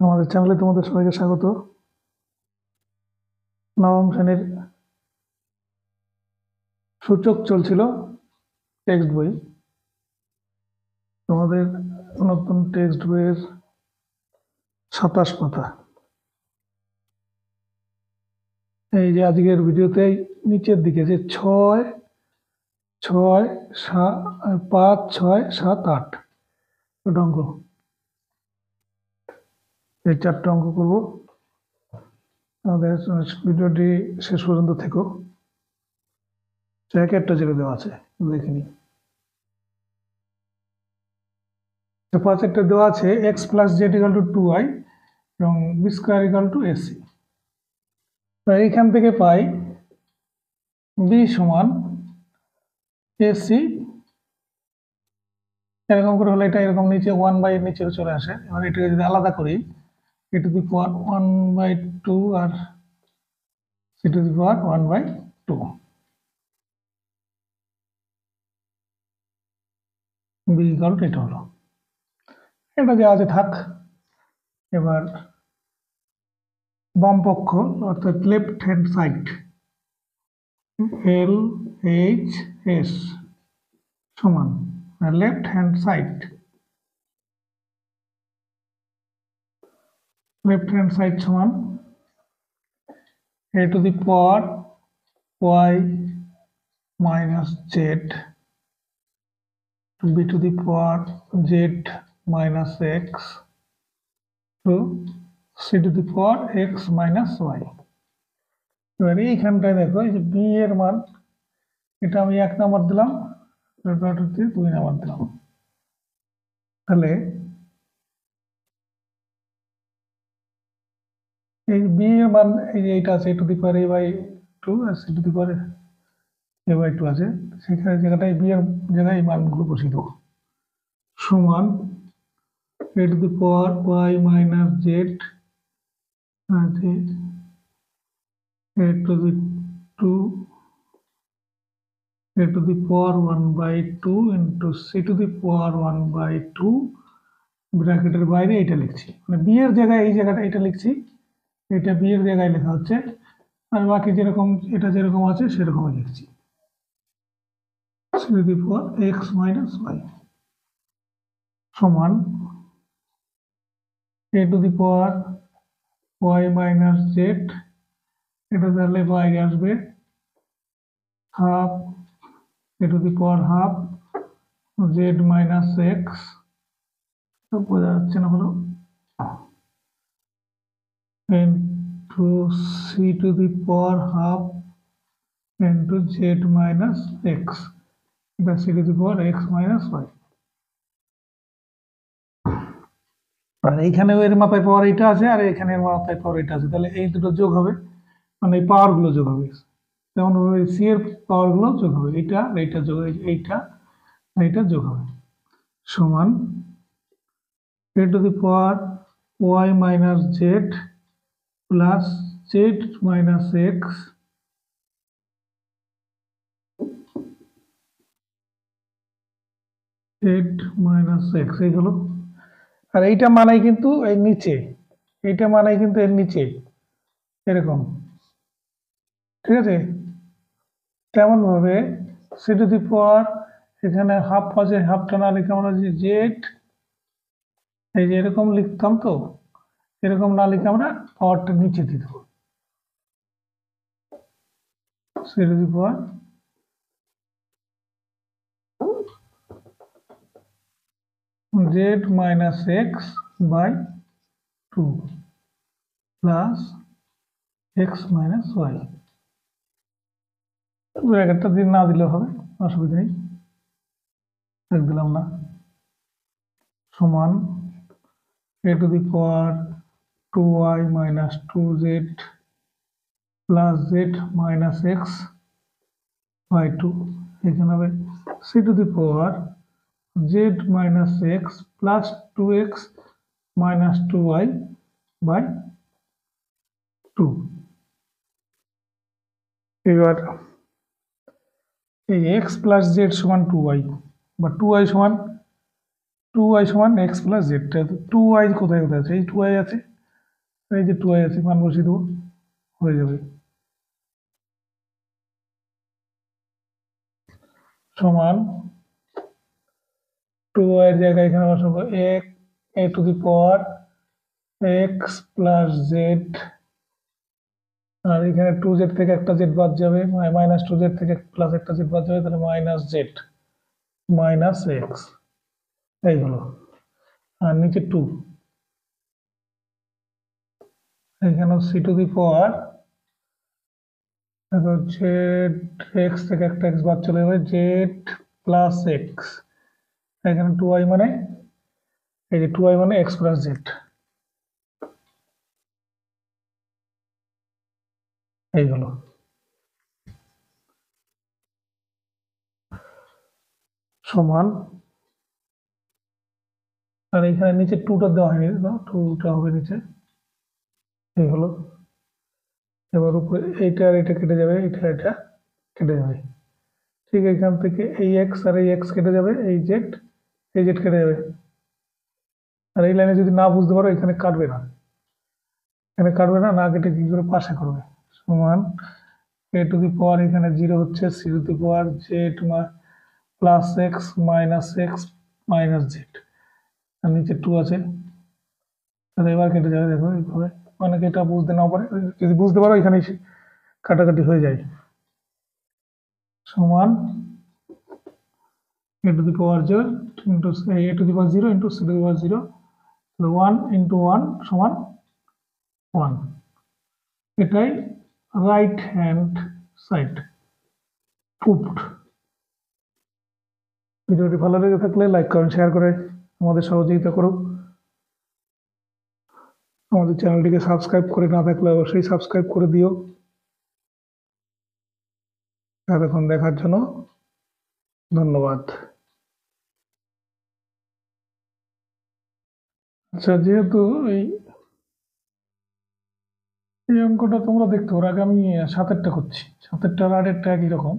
আমাদের চ্যানেলে তোমাদের সবাইকে স্বাগত। নবম শ্রেণীর সূচক চলছিল টেক্সট বই। তোমাদের নতুন টেক্সট বইয়ের 27 পাতা। এই যে আজকের ভিডিওতে নিচের দিকে যে 6, 6, 5, 6, 7, 8 অঙ্ক, এই 4টা অঙ্ক করব। আমাদের ভিডিওটি শেষ পর্যন্ত থেকো। এক একটা জায়গায় দেওয়া আছে, দেখে নি। 5 একটা দেওয়া আছে x + z = 2y এবং b² = ac। এইখান থেকে পাই b সমান ac। এরকম করে হলে এটা এরকম নিচে 1/, নিচে চলে আসে। এবার এটাকে যদি আলাদা করি, a⁴ 1/2 আর c⁴ 1/2, b = এটা হলো। এটা যা আছে থাক। এবার বাম পক্ষ অর্থাৎ লেফট হ্যান্ড সাইড LHS সমান লেফট হ্যান্ড সাইড সমান a⁴ y - z b⁴ z - x to c⁴ x - y। এবার এইখানটায় দেখো এই যে b এর মান, এটা আমি 1 নাম্বার দিলাম, 2 নাম্বার দিলাম। তাহলে এই b এর মান এই যে এইটা আছে a⁴a/2 আর c⁴a/2 আছে, সেখানে জায়গাটায় b এর জায়গায় এই মানগুলো বসিয়ে দেবো। সমান a⁴ y - z আছে a⁴ 1/2 ইন্টু c⁴ 1/2 ব্র্যাকেটের বাইরে এটা লিখছি, মানে বি এর জায়গায় এই জায়গাটা এটা লিখছি, এটা বি এর জায়গায় লেখা হচ্ছে, আর বাকি যেরকম এটা যেরকম আছে সেরকমই লিখছি। c⁴ x - y সমান a⁴ y - z, এটা তাহলে বাইরে আসবে হাফ a⁴ z - x, বোঝা যাচ্ছে না হলো, into c⁴ into z - x, এটা c⁴x - y। আর এইখানেও এর মাথায় পাওয়ার এটা আছে, আর এখানে এর মাথায় পাওয়ার এটা আছে, তাহলে এই দুটো যোগ হবে, মানে এই পাওয়ার গুলো যোগ হবে। যেমন সি এর পাওয়ার গুলো যোগ হবে, এইটা এইটা যোগ, এইটা যোগ হবে। সমান a⁴ y - z plus z - x এই হলো। আর এইটা মানাই কিন্তু এর নিচে, এইটা মানাই কিন্তু এর নিচে এরকম, ঠিক আছে। তেমন ভাবে c⁴ এখানে হাফ আছে, হাফটা না লিখে আমরা যে জেড, এই যে এরকম লিখতাম, তো এরকম না লিখে আমরা পাওয়ারটা নিচে দিয়ে দেবো। c⁴ z - x/2 plus x - y, ব্র্যাকেটটা দিয়ে না দিলেও হবে, অসুবিধা নেই, দিলাম না। সমান a⁴ 2y - 2z plus z - x/2, এখানে হবে c⁴ z - x plus 2x - 2y/2। এবার এই x প্লাস z সমান 2y, বা 2y সমান 2y সমান এক্স প্লাস জেড। 2y কোথায় কোথায় আছে? এই 2y আছে, এই যে 2y আছে, মান বসিয়ে দেবো, হয়ে যাবে সমান 2y এর জায়গায় এখানে বসাবো a to the power x plus z, আর এখানে 2z থেকে একটা জেড বাদ যাবে, মাইনাস 2z থেকে প্লাস একটা জেড বাদ যাবে, তাহলে মাইনাস জেড মাইনাস এক্স, এই হলো। আর নিচে 2, এখানে c to the power z x থেকে একটা এক্স বাদ চলে যাবে, জেড প্লাস এক্স, এখানে 2y মানে এই যে 2y মানে এক্স প্লাস জেড, এই হলো সমান। আর এখানে নিচে 2টা দেওয়া হয়নি, 2টা হবে নিচে, এই হলো। এবার উপরে এইটা আর এটা কেটে যাবে, এটা কেটে যাবে, ঠিক এখান থেকে এই এক্স আর এই এক্স কেটে যাবে, এই জেড কেটে যাবে। আর এই লাইনে যদি না বুঝতে পারো, এখানে কাটবে না, এখানে কাটবে না, না কেটে কি করে পাশে করবে, সমান a টু দি পাওয়ার এখানে 0 হচ্ছে, c to the power z plus x minus z, আর নিচে 2 আছে, তাহলে এবার কেটে যাবে, দেখো এইভাবে। অনেকে এটা বুঝতে না পারে, যদি বুঝতে পারো এখানে কাটাকাটি হয়ে যায়, সমান a to the power 0 into a to the power 0 into c two the power 0, 1 into 1 সমান 1, এটাই রাইট হ্যান্ড সাইড প্রুভড। ভিডিওটি ভালো লেগে থাকলে লাইক করেন, শেয়ার করে আমাদের সহযোগিতা করুন। আমাদের চ্যানেলটিকে সাবস্ক্রাইব করে না থাকলে অবশ্যই সাবস্ক্রাইব করে দিও। এতক্ষণ দেখার জন্য ধন্যবাদ। আচ্ছা, যেহেতু এই অঙ্কটা তোমরা দেখতে, ওর আগে আমি 7-এরটা করছি, 7-এরটা আর 8-এরটা একই রকম,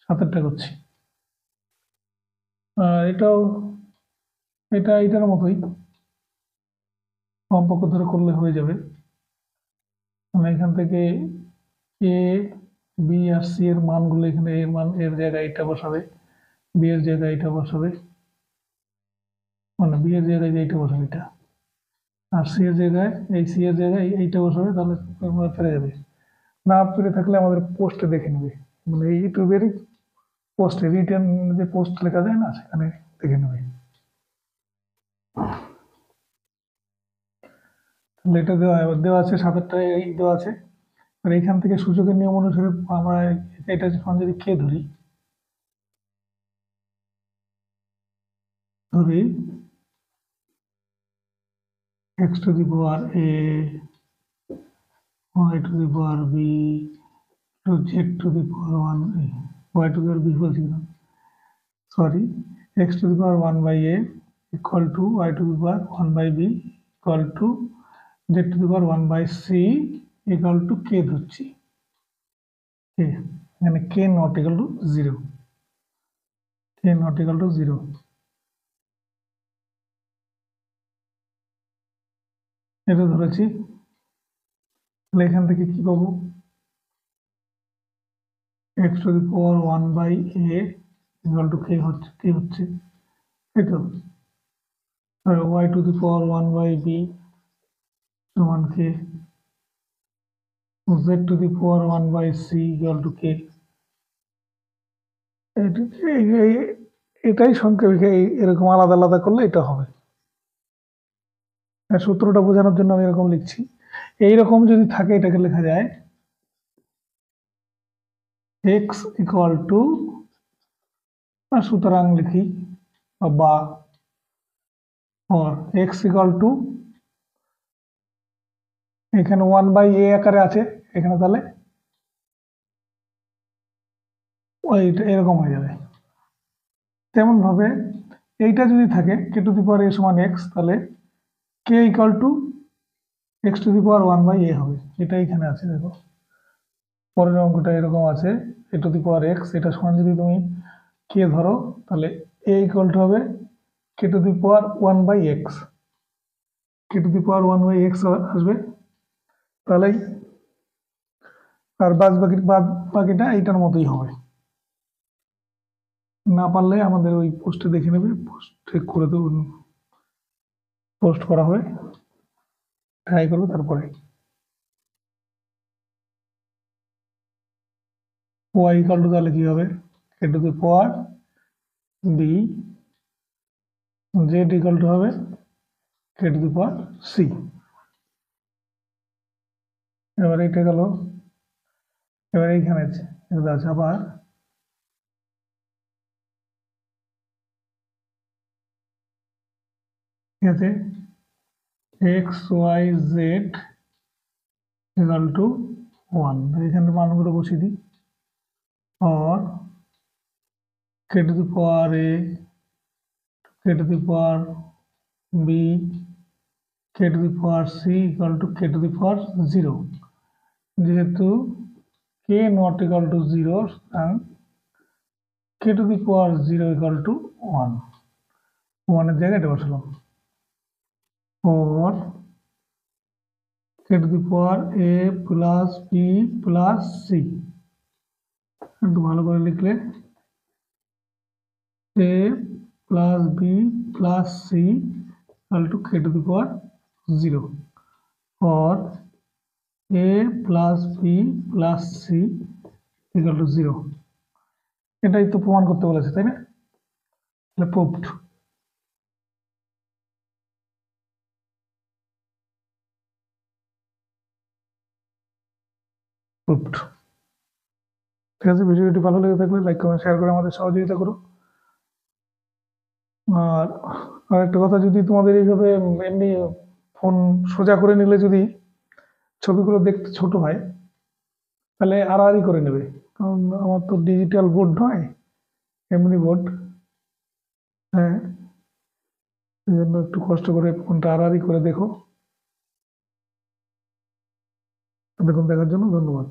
7-এরটা করছি। এটাও এটার মতোই কমপক্ষে ধরে করলে হয়ে যাবে। মানে এখান থেকে এ বি আর সি এর মানগুলো, এখানে এর মান এর জায়গায় এটা বসাবে, বি এর জায়গায় এটা বসাবে, মানে বি এর জায়গায় এইটা বসাবে এটা, আর সি এর জায়গায় সি এর জায়গায় এইটা বসাবে, তাহলে ফেরে যাবে। না ফিরে থাকলে আমাদের পোস্টে দেখে নেবে, মানে ইউটিউবেরই পোস্টে রিটার্ন যে পোস্ট লেখা যায় না, সেখানে দেখে নেবে। তাহলে এটা দেওয়া আছে, 7-এরটা এই দেওয়া আছে। আর এইখান থেকে সূচকের নিয়ম অনুসারে আমরা এটা যখন যদি কে ধরি x to the power a, y to the power b, to z to the power 1, y to the power b বলছি না, sorry, x to the power 1 by a equal to y to the power 1 by b equal to z to the power 1 by c equal to k ধরছি, এখানে k not equal to 0, k not equal to 0, এটা ধরেছি। তাহলে এখান থেকে কি পাবো, x to the power 1 by a equal to k হচ্ছে, এই তো। y to the power 1 by b সমান k, z to the power 1 by c equal to k, এটাই সংক্ষেপে, এরকম আলাদা আলাদা করলে এটা হবে। সূত্রটা বোঝানোর জন্য আমি এরকম লিখছি। এইরকম যদি থাকে, এটাকে লেখা যায় x ইকুয়াল টু, সুতরাং লিখি বা x ইকুয়াল টু, এখানে 1 বাই a আকারে আছে, এখানে তাহলে ওইটা এরকম হয়ে যাবে। তেমন ভাবে এইটা যদি থাকে k to the power a সমান x, তাহলে k equal to x to the power 1 by a হবে, এটা এখানে আছে। দেখো পরের অঙ্কটা এরকম আছে, a to the power x, এটা সমান যদি তুমি k ধরো, তাহলে a ইকুয়াল টু হবে k K to the power 1/x, K to the power 1/x আসবে, তাহলেই আর বাকিটা এইটার মতোই হবে। না পারলে আমাদের ওই পোস্টে দেখে নেবে, পোস্ট ঠিক করে দেবো, পোস্ট করা হবে, ট্রাই করবে তারপরে। y ইকাল টু তাহলে কি হবে, k to the power b, z equal to হবে k to the power c। এবার এটা গেল, এবার এইখানে আছে আবার ঠিক আছে, x y z equal to 1, এখানে মানগুলো বসিয়ে দিই। और k to the power a, k to the power b, k to the power c equal to k to the power 0, যেহেতু k not equal to 0 k to the power 0 equal to 1, 1 এর জায়গায় এটা বসালাম। और k to the power a plus b plus c, একটু ভালো করে লিখলে a plus b plus c equal to k to the power 0, और a plus b plus c equal to 0। এটাই তো প্রমাণ করতে বলেছে, তাই না? তাহলে প্রুভড। প্রুভড। ঠিক আছে, ভিডিওটি ভালো লেগে থাকলে লাইক কমেন্ট শেয়ার করে আমাদের সহযোগিতা করো। আর আরেকটা কথা, যদি তোমাদের এইভাবে এমনি ফোন সোজা করে নিলে যদি ছবিগুলো দেখতে ছোট হয়, তাহলে আড়াআড়ি করে নেবে, কারণ আমার তো ডিজিটাল বোর্ড নয়, এমনি বোর্ড। হ্যাঁ, এই জন্য একটু কষ্ট করে ফোনটা আড়াআড়ি করে দেখো। দেখুন, দেখার জন্য ধন্যবাদ।